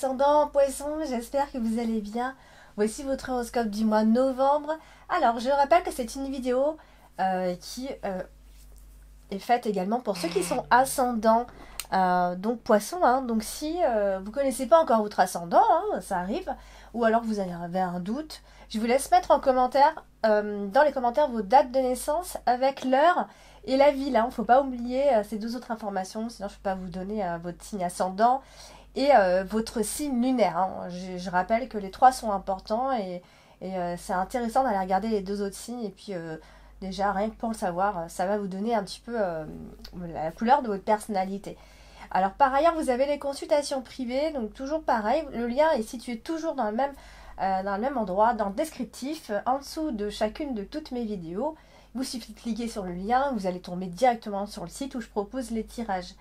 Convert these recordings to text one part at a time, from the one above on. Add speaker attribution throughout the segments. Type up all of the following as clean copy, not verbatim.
Speaker 1: ascendant Poisson, j'espère que vous allez bien. Voici votre horoscope du mois de novembre. Alors, je rappelle que c'est une vidéo qui est faite également pour ceux qui sont ascendants, donc Poisson. Donc si vous ne connaissez pas encore votre ascendant, ça arrive, ou alors vous avez un doute, je vous laisse mettre en commentaire, dans les commentaires, vos dates de naissance avec l'heure et la ville. Il ne faut pas oublier ces deux autres informations, sinon je ne peux pas vous donner votre signe ascendant et votre signe lunaire. Je rappelle que les trois sont importants et c'est intéressant d'aller regarder les deux autres signes et puis déjà rien que pour le savoir, ça va vous donner un petit peu la couleur de votre personnalité. Alors par ailleurs, vous avez les consultations privées, donc toujours pareil, le lien est situé toujours dans le même endroit, dans le descriptif, en dessous de chacune de toutes mes vidéos. Il vous suffit de cliquer sur le lien, vous allez tomber directement sur le site où je propose les tirages.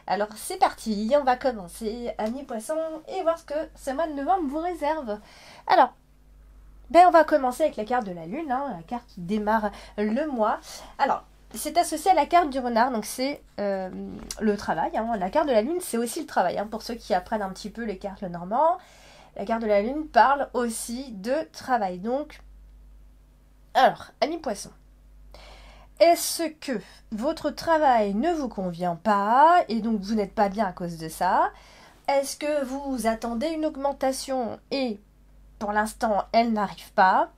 Speaker 1: Alors c'est parti, on va commencer, amis poissons, et voir ce que ce mois de novembre vous réserve. Alors, on va commencer avec la carte de la lune, la carte qui démarre le mois. Alors, c'est associé à la carte du renard, donc c'est le travail. La carte de la lune, c'est aussi le travail. Pour ceux qui apprennent un petit peu les cartes Lenormand, la carte de la lune parle aussi de travail. Donc, alors, amis poissons, est-ce que votre travail ne vous convient pas et donc vous n'êtes pas bien à cause de ça? Est-ce que vous attendez une augmentation et pour l'instant elle n'arrive pas?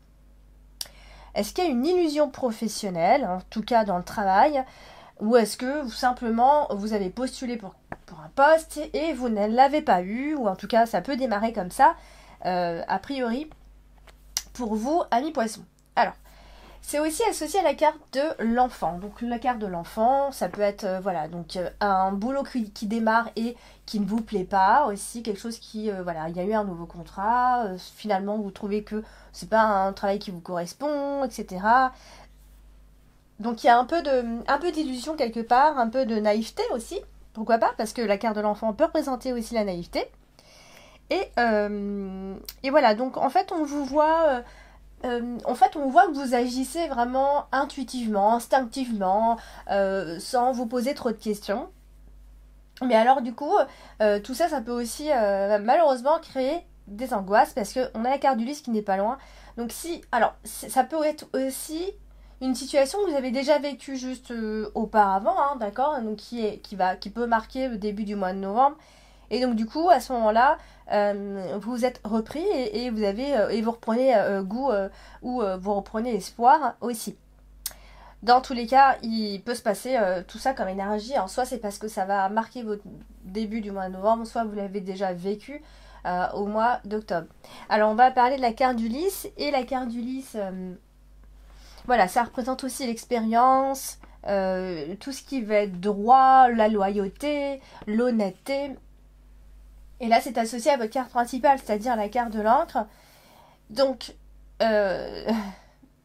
Speaker 1: Est-ce qu'il y a une illusion professionnelle, en tout cas dans le travail? Ou est-ce que simplement vous avez postulé pour un poste et vous ne l'avez pas eu? Ou en tout cas ça peut démarrer comme ça, a priori, pour vous, amis poissons. Alors, c'est aussi associé à la carte de l'enfant. Donc la carte de l'enfant, ça peut être un boulot qui démarre et qui ne vous plaît pas. Aussi quelque chose qui, il y a eu un nouveau contrat. Finalement, vous trouvez que c'est pas un travail qui vous correspond, etc. Donc il y a un peu d'illusion quelque part, un peu de naïveté aussi. Pourquoi pas? Parce que la carte de l'enfant peut représenter aussi la naïveté. Et voilà, donc en fait on vous voit... on voit que vous agissez vraiment intuitivement, instinctivement, sans vous poser trop de questions. Mais alors du coup, tout ça, ça peut aussi malheureusement créer des angoisses parce qu'on a la carte du lys qui n'est pas loin. Donc ça peut être aussi une situation que vous avez déjà vécue juste auparavant, d'accord, donc qui peut marquer le début du mois de novembre. Et donc du coup, à ce moment-là, vous êtes repris et vous reprenez goût ou vous reprenez espoir aussi. Dans tous les cas, il peut se passer tout ça comme énergie. Alors, soit c'est parce que ça va marquer votre début du mois de novembre, soit vous l'avez déjà vécu au mois d'octobre. Alors, on va parler de la carte du lys. Et la carte du lys, ça représente aussi l'expérience, tout ce qui va être droit, la loyauté, l'honnêteté. Et là, c'est associé à votre carte principale, c'est-à-dire la carte de l'encre. Donc, je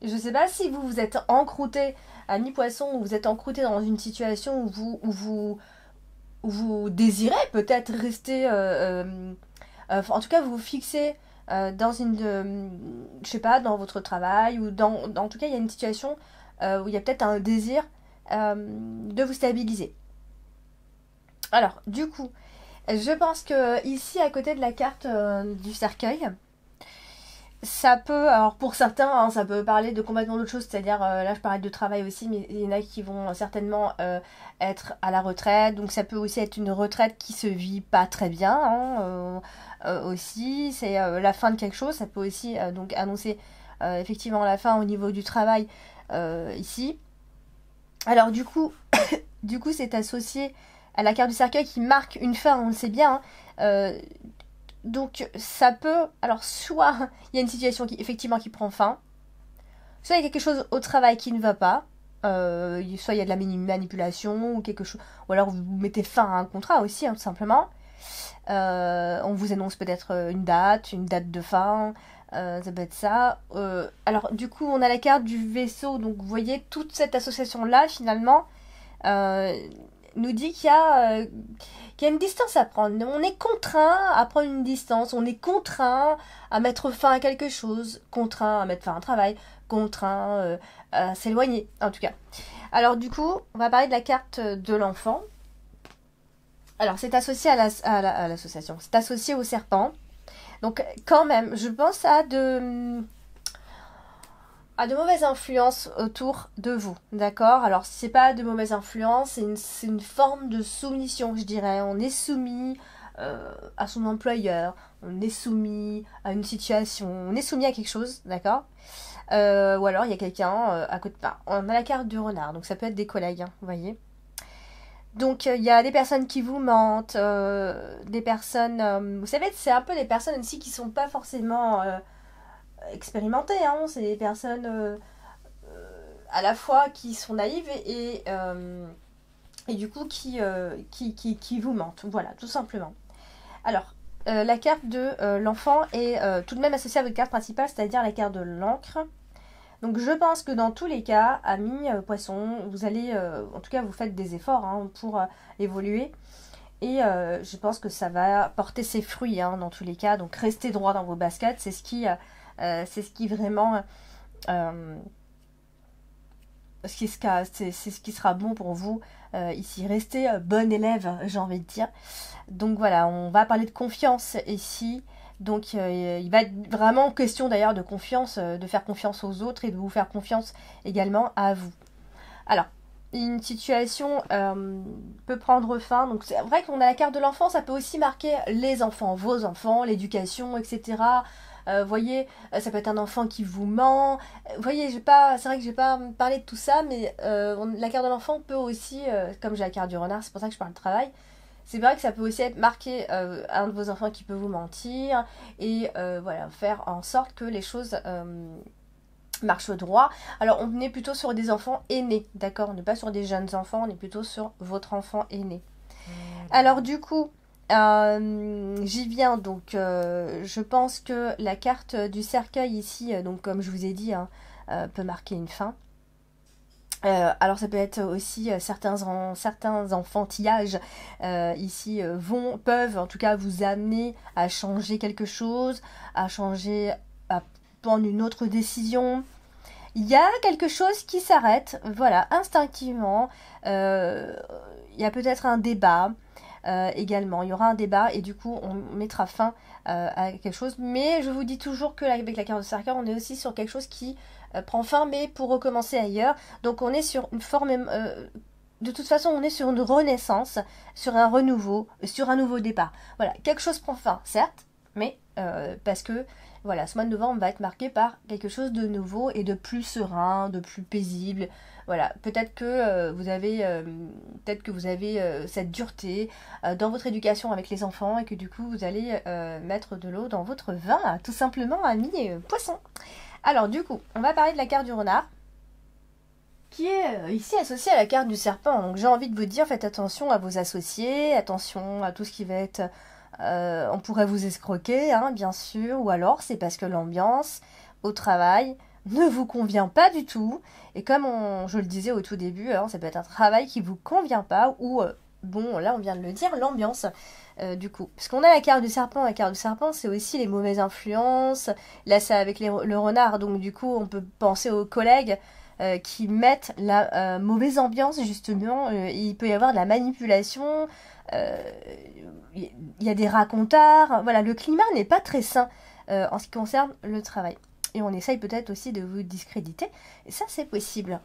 Speaker 1: ne sais pas si vous êtes encrouté, amis poissons, ou vous êtes encrouté dans une situation où vous désirez peut-être rester... en tout cas, vous vous fixez dans dans votre travail, ou en tout cas, il y a une situation où il y a peut-être un désir de vous stabiliser. Alors, du coup... Je pense que ici, à côté de la carte du cercueil, ça peut, alors pour certains, ça peut parler de complètement d'autres choses, c'est-à-dire, là je parlais de travail aussi, mais il y en a qui vont certainement être à la retraite, donc ça peut aussi être une retraite qui se vit pas très bien, aussi, c'est la fin de quelque chose, ça peut aussi donc annoncer effectivement la fin au niveau du travail ici. Alors du coup, c'est associé à la carte du cercueil qui marque une fin, on le sait bien. Donc ça peut... Alors soit il y a une situation qui prend fin, soit il y a quelque chose au travail qui ne va pas, soit il y a de la manipulation ou quelque chose, ou alors vous mettez fin à un contrat aussi, tout simplement. On vous annonce peut-être une date de fin, ça peut être ça. Alors du coup on a la carte du vaisseau, donc vous voyez toute cette association-là finalement... nous dit qu'il y a une distance à prendre. On est contraint à prendre une distance, on est contraint à mettre fin à quelque chose, contraint à mettre fin à un travail, contraint à s'éloigner, en tout cas. Alors du coup, on va parler de la carte de l'enfant. Alors, c'est associé à l'association. C'est associé au serpent. Donc, quand même, je pense à de mauvaises influences autour de vous. D'accord? Alors, si c'est pas de mauvaises influences, c'est une forme de soumission, je dirais. On est soumis à son employeur. On est soumis à une situation. On est soumis à quelque chose. D'accord? Ou alors, il y a quelqu'un à côté. Enfin, on a la carte du renard. Donc, ça peut être des collègues. Hein, vous voyez? Donc il y a des personnes qui vous mentent, des personnes, vous savez, c'est un peu des personnes aussi qui sont pas forcément expérimentées, hein. C'est des personnes à la fois qui sont naïves et du coup qui vous mentent. Voilà, tout simplement. Alors, la carte de l'enfant est tout de même associée à votre carte principale, c'est-à-dire la carte de l'encre. Donc je pense que dans tous les cas, amis poissons, vous allez, en tout cas vous faites des efforts hein, pour évoluer. Et je pense que ça va porter ses fruits hein, dans tous les cas. Donc restez droit dans vos baskets, c'est ce qui vraiment, euh, c'est ce qui sera bon pour vous ici. Restez bon élève, j'ai envie de dire. Donc voilà, on va parler de confiance ici. Donc il va être vraiment question d'ailleurs de confiance, de faire confiance aux autres et de vous faire confiance également à vous. Alors, une situation peut prendre fin. Donc c'est vrai qu'on a la carte de l'enfant, ça peut aussi marquer les enfants, vos enfants, l'éducation, etc. Voyez, ça peut être un enfant qui vous ment. Voyez, c'est vrai que je vais pas parler de tout ça, mais la carte de l'enfant peut aussi, comme j'ai la carte du renard, c'est pour ça que je parle de travail. C'est vrai que ça peut aussi être marqué un de vos enfants qui peut vous mentir et voilà, faire en sorte que les choses marchent droit. Alors on est plutôt sur des enfants aînés, d'accord? On n'est pas sur des jeunes enfants, on est plutôt sur votre enfant aîné. Alors du coup, j'y viens, donc je pense que la carte du cercueil ici, donc comme je vous ai dit, hein, peut marquer une fin. Alors ça peut être aussi certains enfantillages ici peuvent en tout cas vous amener à changer quelque chose, à prendre une autre décision. Il y a quelque chose qui s'arrête, voilà, instinctivement. Il y a peut-être un débat également. Il y aura un débat et du coup on mettra fin à quelque chose. Mais je vous dis toujours que avec la carte de cercueil, on est aussi sur quelque chose qui prend fin, mais pour recommencer ailleurs. Donc on est sur une forme... de toute façon, on est sur une renaissance, sur un renouveau, sur un nouveau départ. Voilà, quelque chose prend fin, certes, mais parce que voilà, ce mois de novembre va être marqué par quelque chose de nouveau et de plus serein, de plus paisible. Voilà, peut-être que vous avez cette dureté dans votre éducation avec les enfants et que du coup vous allez mettre de l'eau dans votre vin, tout simplement, amis poissons. Alors du coup, on va parler de la carte du renard, qui est ici associée à la carte du serpent. Donc j'ai envie de vous dire, faites attention à vos associés, attention à tout ce qui va être... on pourrait vous escroquer, hein, bien sûr, ou alors c'est parce que l'ambiance au travail ne vous convient pas du tout. Et comme je le disais au tout début, hein, ça peut être un travail qui vous convient pas, ou bon, là on vient de le dire, l'ambiance. Du coup, parce qu'on a la carte du serpent c'est aussi les mauvaises influences, là c'est avec le renard, donc du coup on peut penser aux collègues qui mettent la mauvaise ambiance justement, il peut y avoir de la manipulation, il y a des racontards, voilà, le climat n'est pas très sain en ce qui concerne le travail. Et on essaye peut-être aussi de vous discréditer, et ça c'est possible.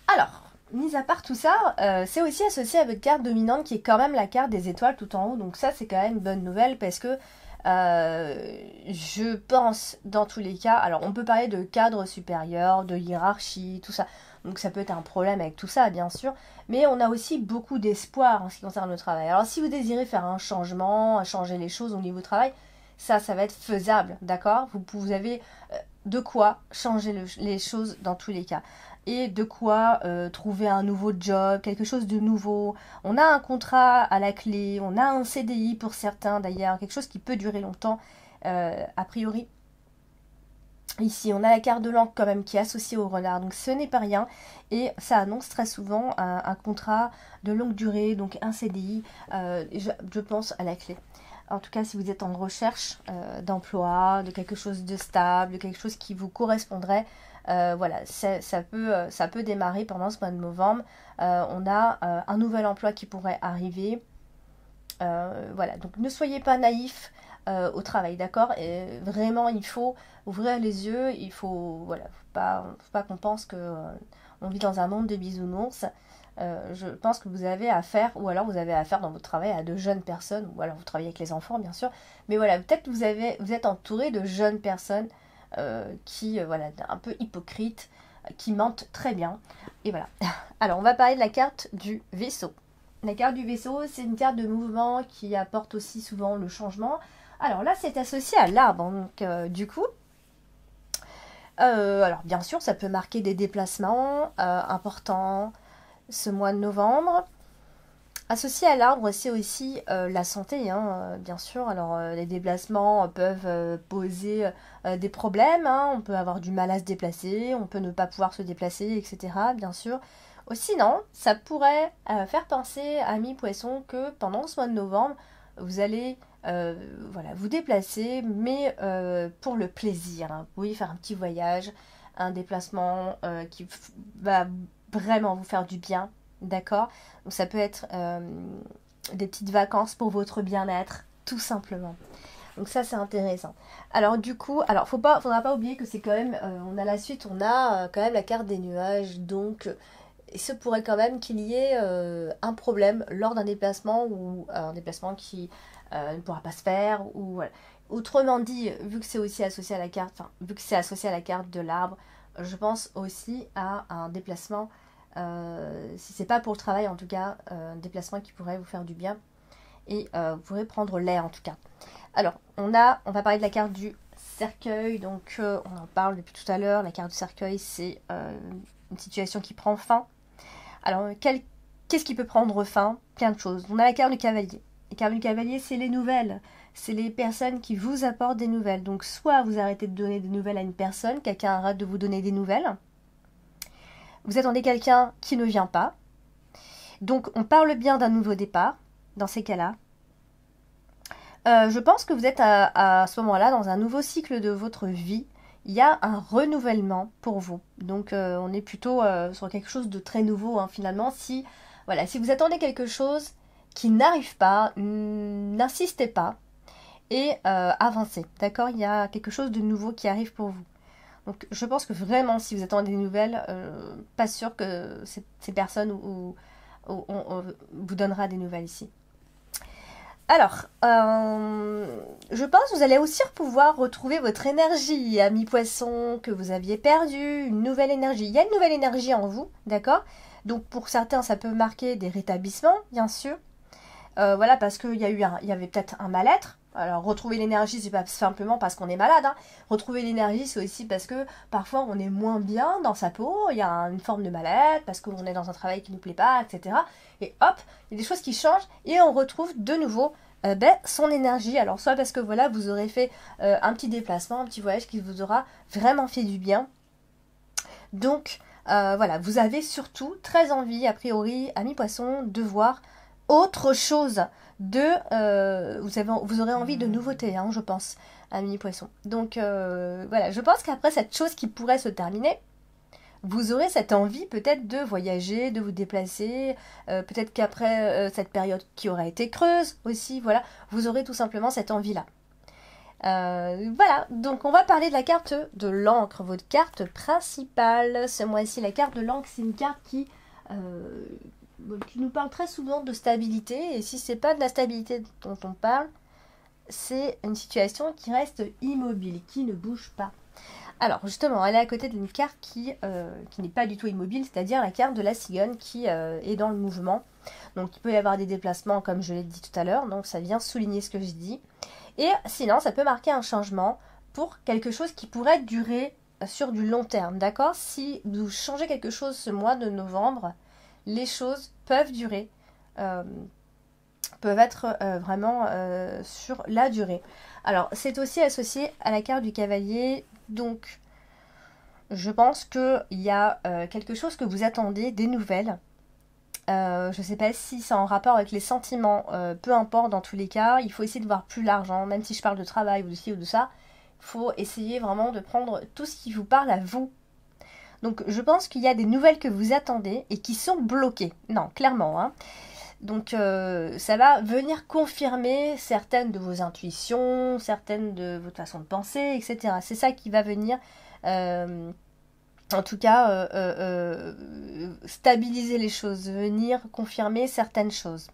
Speaker 1: Alors, mis à part tout ça, c'est aussi associé à votre carte dominante qui est quand même la carte des étoiles tout en haut. Donc ça, c'est quand même une bonne nouvelle parce que je pense dans tous les cas, alors on peut parler de cadre supérieur, de hiérarchie, tout ça. Donc ça peut être un problème avec tout ça, bien sûr. Mais on a aussi beaucoup d'espoir en ce qui concerne le travail. Alors si vous désirez faire un changement, changer les choses au niveau du travail, ça va être faisable, d'accord? Vous avez de quoi changer les choses dans tous les cas. Et de quoi trouver un nouveau job, quelque chose de nouveau. On a un contrat à la clé, on a un CDI pour certains d'ailleurs, quelque chose qui peut durer longtemps a priori. Ici, on a la carte de l'encre quand même qui est associée au renard, donc ce n'est pas rien. Et ça annonce très souvent un contrat de longue durée, donc un CDI, je pense, à la clé. En tout cas, si vous êtes en recherche d'emploi, de quelque chose de stable, de quelque chose qui vous correspondrait, voilà, ça peut démarrer pendant ce mois de novembre. On a un nouvel emploi qui pourrait arriver. Voilà, donc ne soyez pas naïfs au travail, d'accord? Et vraiment, il faut ouvrir les yeux, il faut, voilà, faut pas qu'on pense que on vit dans un monde de bisounours. Je pense que vous avez affaire, ou alors vous avez affaire dans votre travail à de jeunes personnes, ou alors vous travaillez avec les enfants, bien sûr, mais voilà, peut-être que vous êtes entouré de jeunes personnes qui, voilà, un peu hypocrites, qui mentent très bien, et voilà. Alors, on va parler de la carte du vaisseau. La carte du vaisseau, c'est une carte de mouvement qui apporte aussi souvent le changement. Alors là, c'est associé à l'arbre, donc du coup, alors bien sûr, ça peut marquer des déplacements importants ce mois de novembre. Associé à l'arbre, c'est aussi la santé, hein, bien sûr. Alors les déplacements peuvent poser des problèmes, hein. On peut avoir du mal à se déplacer, on peut ne pas pouvoir se déplacer, etc. Bien sûr. Sinon, ça pourrait faire penser à mi-poisson que pendant ce mois de novembre, vous allez voilà, vous déplacer, mais pour le plaisir, hein. Vous pouvez faire un petit voyage, un déplacement qui va vraiment vous faire du bien, d'accord? Donc ça peut être des petites vacances pour votre bien-être, tout simplement. Donc ça c'est intéressant. Alors du coup, alors faudra pas oublier que c'est quand même, on a la suite, on a quand même la carte des nuages, donc il se pourrait quand même qu'il y ait un problème lors d'un déplacement ou un déplacement qui ne pourra pas se faire ou voilà. Autrement dit, vu que c'est aussi associé à la carte, enfin vu que c'est associé à la carte de l'arbre, je pense aussi à un déplacement, si c'est pas pour le travail en tout cas, un déplacement qui pourrait vous faire du bien et vous pourrez prendre l'air en tout cas. Alors on va parler de la carte du cercueil, donc on en parle depuis tout à l'heure. La carte du cercueil, c'est une situation qui prend fin. Alors, qu'est-ce qui peut prendre fin? Plein de choses. On a la carte du cavalier. La carte du cavalier, c'est les nouvelles. C'est les personnes qui vous apportent des nouvelles. Donc, soit vous arrêtez de donner des nouvelles à une personne, quelqu'un arrête de vous donner des nouvelles. Vous attendez quelqu'un qui ne vient pas. Donc, on parle bien d'un nouveau départ, dans ces cas-là. Je pense que vous êtes à ce moment-là dans un nouveau cycle de votre vie. Il y a un renouvellement pour vous. Donc on est plutôt sur quelque chose de très nouveau, hein, finalement. Si vous attendez quelque chose qui n'arrive pas, n'insistez pas et avancez. D'accord? Il y a quelque chose de nouveau qui arrive pour vous. Donc je pense que vraiment, si vous attendez des nouvelles, pas sûr que ces personnes vous donnera des nouvelles ici. Alors, je pense que vous allez aussi pouvoir retrouver votre énergie, ami poisson, que vous aviez perdu, une nouvelle énergie. Il y a une nouvelle énergie en vous, d'accord? Donc pour certains, ça peut marquer des rétablissements, bien sûr. Voilà, parce qu'il y avait peut-être un mal-être. Alors retrouver l'énergie, c'est pas simplement parce qu'on est malade, hein. Retrouver l'énergie, c'est aussi parce que parfois on est moins bien dans sa peau, il y a une forme de mal-être, parce qu'on est dans un travail qui ne nous plaît pas, etc. Et hop, il y a des choses qui changent et on retrouve de nouveau son énergie. Alors soit parce que voilà, vous aurez fait un petit déplacement, un petit voyage qui vous aura vraiment fait du bien. Donc voilà, vous avez surtout très envie, a priori, ami poisson, de voir autre chose. Vous aurez envie de nouveautés, hein, je pense, ami poisson. Donc voilà, je pense qu'après cette chose qui pourrait se terminer, vous aurez cette envie peut-être de voyager, de vous déplacer, peut-être qu'après cette période qui aura été creuse aussi, voilà, vous aurez tout simplement cette envie-là. Voilà, donc on va parler de la carte de l'encre, votre carte principale ce mois-ci. La carte de l'encre, c'est une carte qui nous parle très souvent de stabilité, et si c'est pas de la stabilité dont on parle, c'est une situation qui reste immobile, qui ne bouge pas. Alors justement, elle est à côté d'une carte qui n'est pas du tout immobile, c'est-à-dire la carte de la cigogne qui est dans le mouvement. Donc il peut y avoir des déplacements comme je l'ai dit tout à l'heure, donc ça vient souligner ce que je dis. Et sinon, ça peut marquer un changement pour quelque chose qui pourrait durer sur du long terme, d'accord? Si vous changez quelque chose ce mois de novembre, les choses peuvent durer, peuvent être vraiment sur la durée. Alors, c'est aussi associé à la carte du cavalier, donc je pense qu'il y a quelque chose que vous attendez, des nouvelles, Je ne sais pas si c'est en rapport avec les sentiments. Peu importe, dans tous les cas, il faut essayer de voir plus large. Hein. Même si je parle de travail ou de ci ou de ça, il faut essayer vraiment de prendre tout ce qui vous parle à vous. Donc je pense qu'il y a des nouvelles que vous attendez et qui sont bloquées. Non, clairement. Hein. Donc ça va venir confirmer certaines de vos intuitions, certaines de votre façon de penser, etc. C'est ça qui va venir, en tout cas, stabiliser les choses, venir confirmer certaines choses.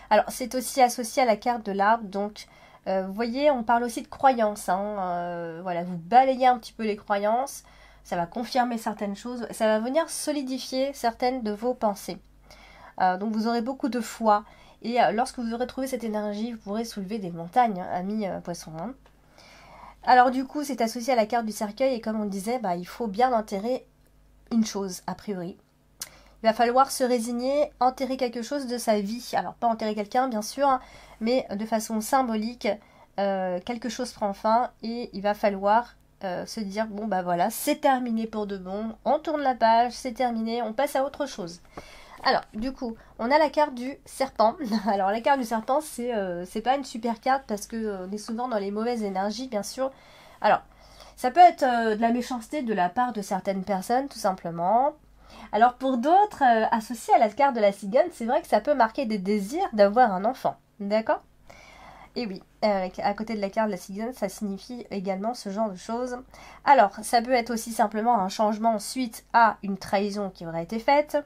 Speaker 1: Alors c'est aussi associé à la carte de l'arbre, donc vous voyez, on parle aussi de croyances. Hein, voilà, vous balayez un petit peu les croyances, ça va confirmer certaines choses, ça va venir solidifier certaines de vos pensées. Donc vous aurez beaucoup de foi. Et lorsque vous aurez trouvé cette énergie, vous pourrez soulever des montagnes, hein, amis poissons. Hein. Alors du coup, c'est associé à la carte du cercueil. Et comme on disait, il faut bien enterrer une chose, a priori. Il va falloir se résigner, enterrer quelque chose de sa vie. Alors pas enterrer quelqu'un, bien sûr, hein, mais de façon symbolique, quelque chose prend fin. Et il va falloir se dire, bon voilà, c'est terminé pour de bon. On tourne la page, c'est terminé, on passe à autre chose. Alors, du coup, on a la carte du serpent. Alors, la carte du serpent, c'est pas une super carte parce que on est souvent dans les mauvaises énergies, bien sûr. Alors, ça peut être de la méchanceté de la part de certaines personnes, tout simplement. Alors, pour d'autres, associés à la carte de la cigogne, c'est vrai que ça peut marquer des désirs d'avoir un enfant. D'accord ? Et oui, à côté de la carte de la cigogne, ça signifie également ce genre de choses. Alors, ça peut être aussi simplement un changement suite à une trahison qui aurait été faite.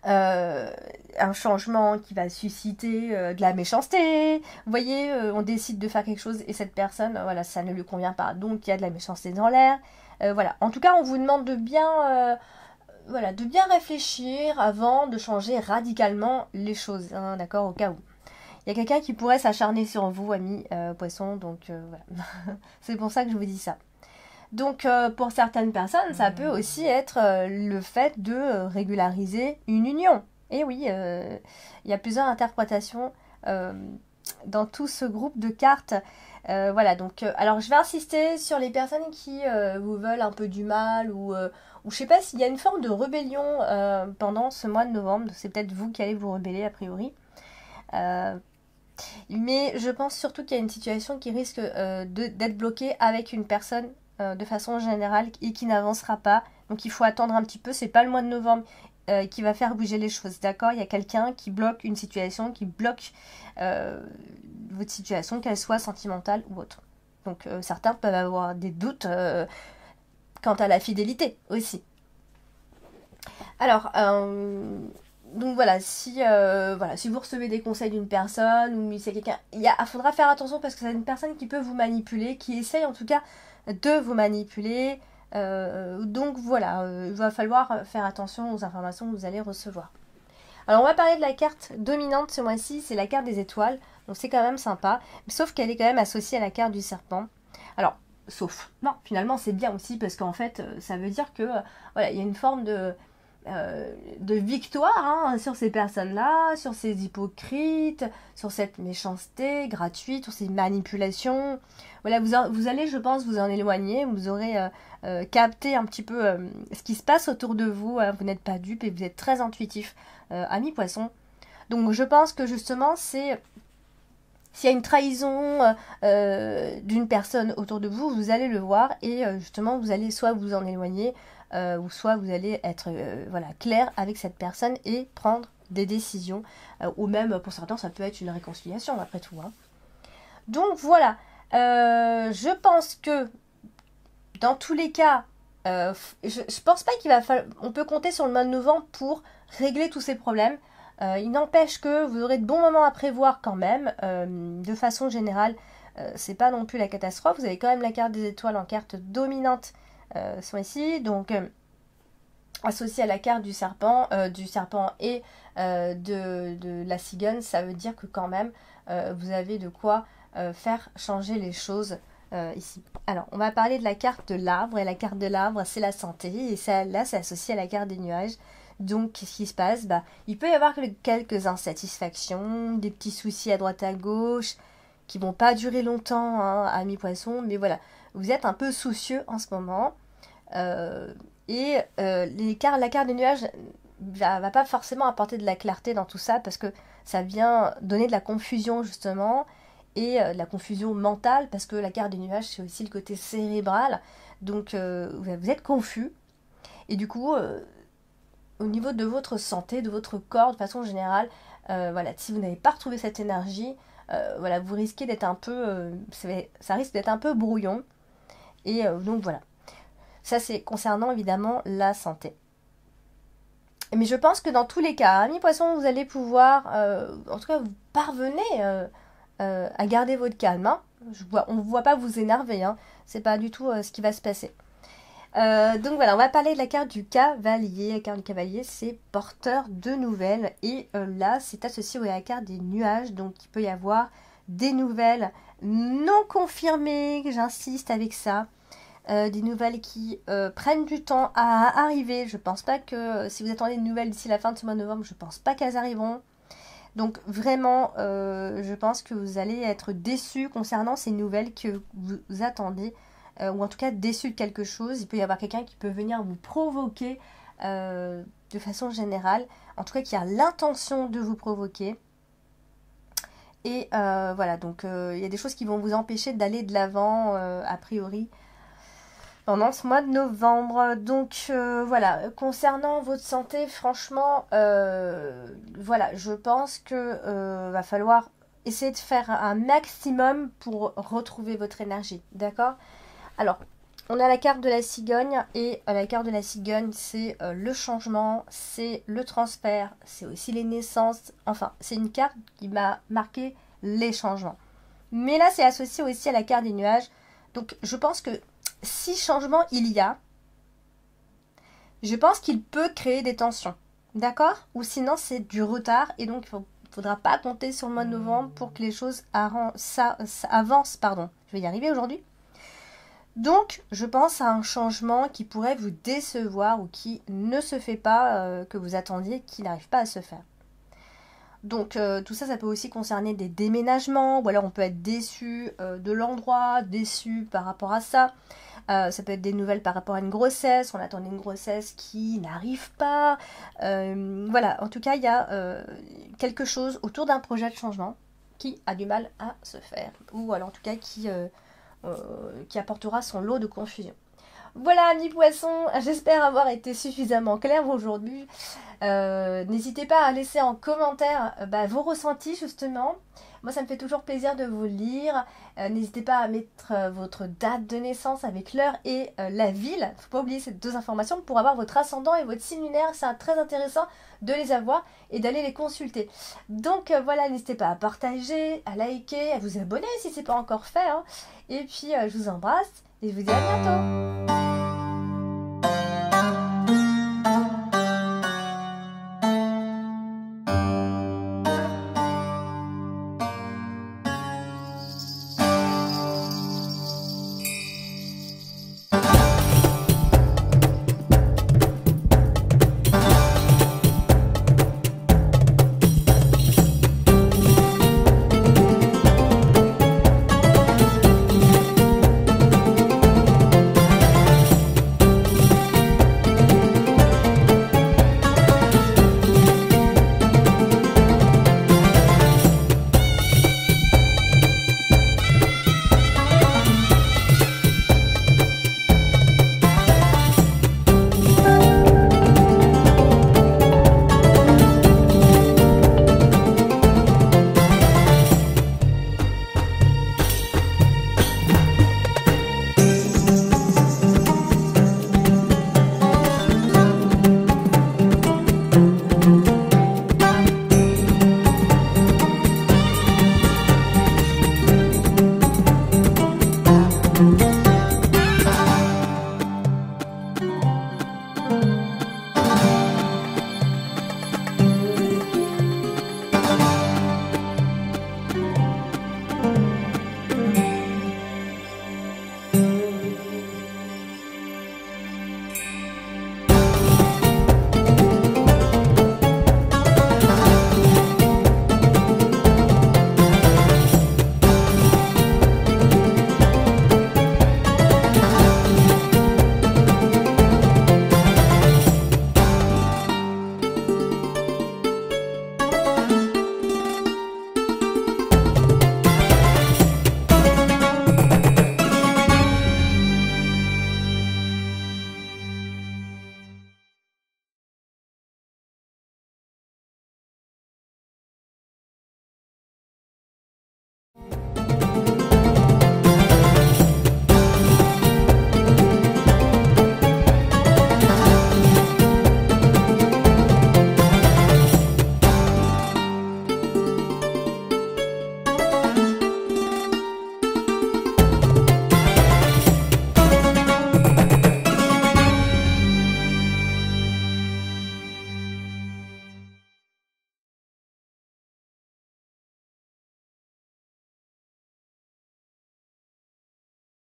Speaker 1: Un changement qui va susciter de la méchanceté. Vous voyez, on décide de faire quelque chose et cette personne, voilà, ça ne lui convient pas. Donc, il y a de la méchanceté dans l'air. Voilà. En tout cas, on vous demande de bien, de bien réfléchir avant de changer radicalement les choses. Hein, d'accord, au cas où. Il y a quelqu'un qui pourrait s'acharner sur vous, amis poissons. Donc, voilà. C'est pour ça que je vous dis ça. Donc pour certaines personnes, ça peut aussi être le fait de régulariser une union. Et oui, il y a plusieurs interprétations dans tout ce groupe de cartes. Voilà, donc alors je vais insister sur les personnes qui vous veulent un peu du mal ou je sais pas s'il y a une forme de rébellion pendant ce mois de novembre. C'est peut-être vous qui allez vous rebeller a priori. Mais je pense surtout qu'il y a une situation qui risque d'être bloquée avec une personne de façon générale et qui n'avancera pas. Donc il faut attendre un petit peu, c'est pas le mois de novembre qui va faire bouger les choses, d'accord ? Il y a quelqu'un qui bloque une situation, qui bloque votre situation, qu'elle soit sentimentale ou autre. Donc certains peuvent avoir des doutes quant à la fidélité aussi. Alors, donc voilà, si vous recevez des conseils d'une personne ou c'est quelqu'un, il faudra faire attention parce que c'est une personne qui peut vous manipuler, qui essaye en tout cas de vous manipuler. Donc voilà, il va falloir faire attention aux informations que vous allez recevoir. Alors on va parler de la carte dominante ce mois-ci, c'est la carte des étoiles, donc c'est quand même sympa, sauf qu'elle est quand même associée à la carte du serpent. Alors, non, finalement c'est bien aussi parce qu'en fait ça veut dire que il y a une forme de victoire sur ces personnes-là, sur ces hypocrites, sur cette méchanceté gratuite, sur ces manipulations. Voilà, vous allez, je pense, vous en éloigner, vous aurez capté un petit peu ce qui se passe autour de vous, hein, vous n'êtes pas dupe et vous êtes très intuitif, amis poissons. Donc je pense que justement, s'il y a une trahison d'une personne autour de vous, vous allez le voir et justement, vous allez soit vous en éloigner, ou soit vous allez être clair avec cette personne et prendre des décisions, ou même pour certains ça peut être une réconciliation après tout. Hein. Donc voilà, je pense que dans tous les cas, je pense pas qu'il va falloir, on peut compter sur le mois de novembre pour régler tous ces problèmes. Il n'empêche que vous aurez de bons moments à prévoir quand même, de façon générale, c'est pas non plus la catastrophe, vous avez quand même la carte des étoiles en carte dominante sont ici, donc associé à la carte du serpent et de la cigogne, ça veut dire que quand même vous avez de quoi faire changer les choses ici. Alors, on va parler de la carte de l'arbre, et la carte de l'arbre, c'est la santé, et là, c'est associé à la carte des nuages. Donc, qu'est-ce qui se passe ? Il peut y avoir quelques insatisfactions, des petits soucis à droite à gauche, qui vont pas durer longtemps, hein, amis poissons, mais voilà, vous êtes un peu soucieux en ce moment. La carte des nuages va pas forcément apporter de la clarté dans tout ça parce que ça vient donner de la confusion justement et de la confusion mentale parce que la carte des nuages c'est aussi le côté cérébral. Donc vous êtes confus et du coup au niveau de votre santé, de votre corps de façon générale, voilà, si vous n'avez pas retrouvé cette énergie, voilà, vous risquez d'être un peu, ça risque d'être un peu brouillon et donc voilà. Ça c'est concernant évidemment la santé. Mais je pense que dans tous les cas, amis poissons, vous allez pouvoir, en tout cas, vous parvenez à garder votre calme. Hein. On ne voit pas vous énerver, hein. C'est pas du tout ce qui va se passer. Donc voilà, on va parler de la carte du cavalier. La carte du cavalier, c'est porteur de nouvelles. Et là, c'est associé à la carte des nuages. Donc il peut y avoir des nouvelles non confirmées, j'insiste avec ça. Des nouvelles qui prennent du temps à arriver. Je pense pas que si vous attendez des nouvelles d'ici la fin de ce mois de novembre, je pense pas qu'elles arriveront. Donc vraiment, je pense que vous allez être déçus concernant ces nouvelles que vous attendez, ou en tout cas déçus de quelque chose. Il peut y avoir quelqu'un qui peut venir vous provoquer de façon générale, en tout cas qui a l'intention de vous provoquer. Et voilà, donc il y a des choses qui vont vous empêcher d'aller de l'avant, a priori, pendant ce mois de novembre. Donc voilà, concernant votre santé, franchement, voilà, je pense que va falloir essayer de faire un maximum pour retrouver votre énergie, d'accord? Alors, on a la carte de la cigogne, et la carte de la cigogne, c'est le changement, c'est le transfert, c'est aussi les naissances, enfin, c'est une carte qui m'a marqué les changements. Mais là, c'est associé aussi à la carte des nuages, donc je pense que si changement il y a, je pense qu'il peut créer des tensions, d'accord? Ou sinon c'est du retard et donc il ne faudra pas compter sur le mois de novembre pour que les choses avancent, pardon. Je vais y arriver aujourd'hui. Donc je pense à un changement qui pourrait vous décevoir ou qui ne se fait pas, que vous attendiez, qui n'arrive pas à se faire. Donc tout ça, ça peut aussi concerner des déménagements, ou alors on peut être déçu de l'endroit, déçu par rapport à ça. Ça peut être des nouvelles par rapport à une grossesse, on attendait une grossesse qui n'arrive pas. Voilà, en tout cas, il y a quelque chose autour d'un projet de changement qui a du mal à se faire. Ou alors en tout cas qui apportera son lot de confusion. Voilà, amis poissons, j'espère avoir été suffisamment claire aujourd'hui. N'hésitez pas à laisser en commentaire vos ressentis justement. Moi ça me fait toujours plaisir de vous lire. N'hésitez pas à mettre votre date de naissance avec l'heure et la ville. Faut pas oublier ces deux informations pour avoir votre ascendant et votre signe lunaire. C'est très intéressant de les avoir et d'aller les consulter. Donc voilà, n'hésitez pas à partager, à liker, à vous abonner si ce n'est pas encore fait. Hein. Et puis je vous embrasse et je vous dis à bientôt.